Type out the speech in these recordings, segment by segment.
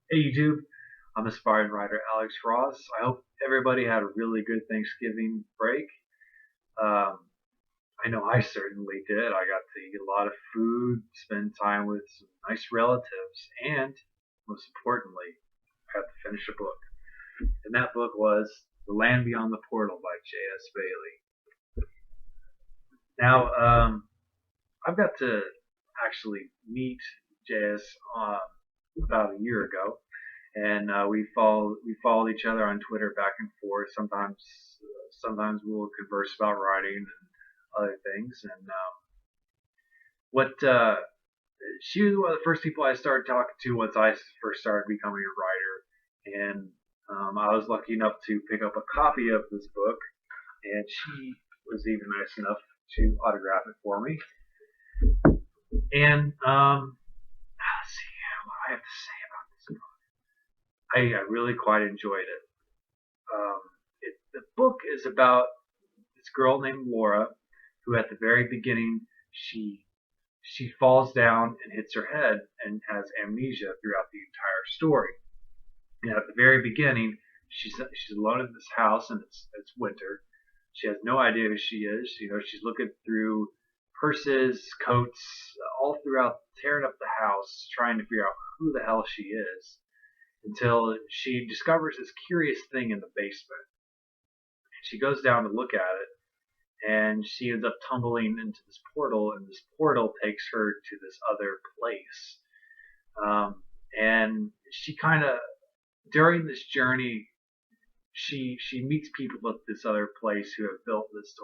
Hey YouTube, I'm aspiring writer Alex Ross. I hope everybody had a really good Thanksgiving break. Um, I know I certainly did. I got to eat a lot of food, spend time with some nice relatives, and most importantly, I got to finish a book. And that book was The Land Beyond the Portal by J.S. Bailey. Now, I've got to actually meet J.S. about a year ago, and we followed each other on Twitter back and forth. Sometimes we'll converse about writing and other things. And what she was one of the first people I started talking to once I first started becoming a writer, and I was lucky enough to pick up a copy of this book, and she was even nice enough to autograph it for me. And let's see what I have to say about this book. I really quite enjoyed it. The book is about this girl named Laura, who at the very beginning she falls down and hits her head and has amnesia throughout the entire story. And at the very beginning, she's alone in this house, and it's winter. She has no idea who she is. She's looking through purses, coats, all throughout, tearing up the house, trying to figure out who the hell she is, until she discovers this curious thing in the basement. She goes down to look at it, and she ends up tumbling into this portal, and this portal takes her to this other place. And she kind of, during this journey, she meets people at this other place who have built this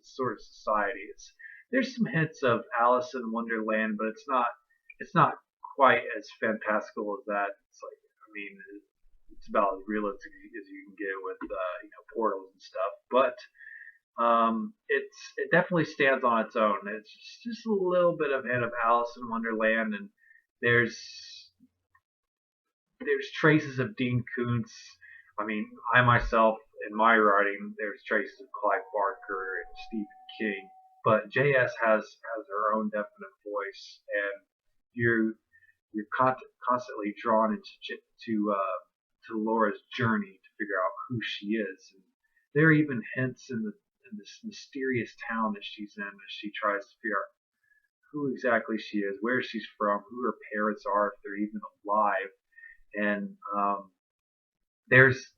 sort of society. There's some hints of Alice in Wonderland, but it's not quite as fantastical as that. It's like, I mean, it's about as realistic as you can get with portals and stuff. But it definitely stands on its own. It's just a little bit of hint of Alice in Wonderland, and there's there's traces of Dean Koontz. I mean, I myself in my writing, there's traces of Clive Barker and Stephen King, but JS has her own definite voice, and you're constantly drawn into to Laura's journey to figure out who she is. And there are even hints in this mysterious town that she's in as she tries to figure out who exactly she is, where she's from, who her parents are, if they're even alive. And there's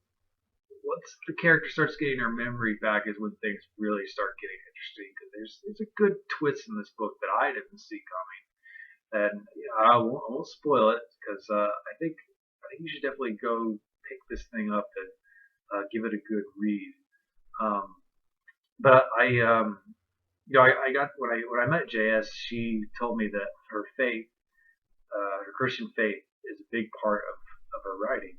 once the character starts getting her memory back is when things really start getting interesting, because there's a good twist in this book that I didn't see coming. And I won't spoil it, because I think you should definitely go pick this thing up and give it a good read. Um, but I got when I met JS, she told me that her faith, her Christian faith, is a big part of her writing,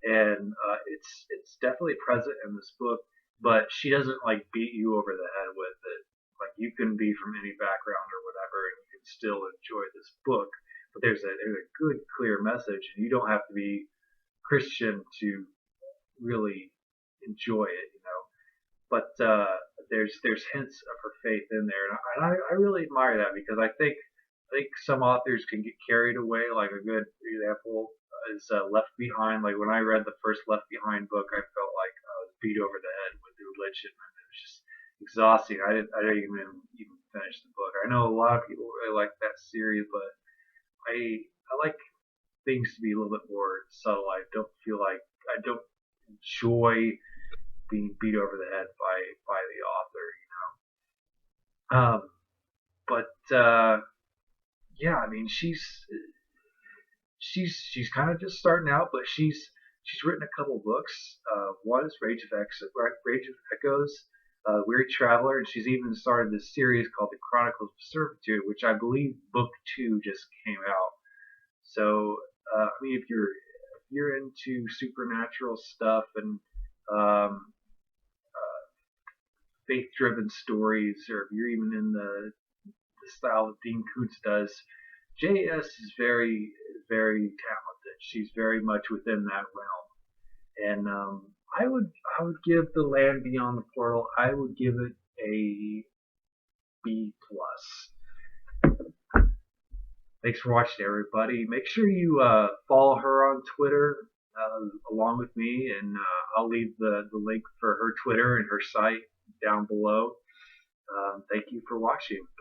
and it's definitely present in this book. But she doesn't like beat you over the head with it. Like, you can be from any background or whatever, and you can still enjoy this book. But there's a good clear message, and you don't have to be Christian to really enjoy it. But there's hints of her faith in there, and I really admire that, because I think some authors can get carried away. Like, a good example is Left Behind. Like, when I read the first Left Behind book, I felt like I was beat over the head with religion, and it was just exhausting. I didn't even finish the book. I know a lot of people really like that series, but I like things to be a little bit more subtle. I don't enjoy being beat over the head by the author. But yeah, I mean, she's kind of just starting out, but she's written a couple books. One is Rage of Echoes, Weary Traveler, and she's even started this series called the Chronicles of Servitude, which I believe book 2 just came out. So I mean, if you're into supernatural stuff and faith-driven stories, or if you're even in the style that Dean Koontz does, JS is very talented. She's very much within that realm, and I would give The Land Beyond the Portal. I would give it a B plus. Thanks for watching, everybody. Make sure you follow her on Twitter along with me, and I'll leave the link for her Twitter and her site down below. Thank you for watching.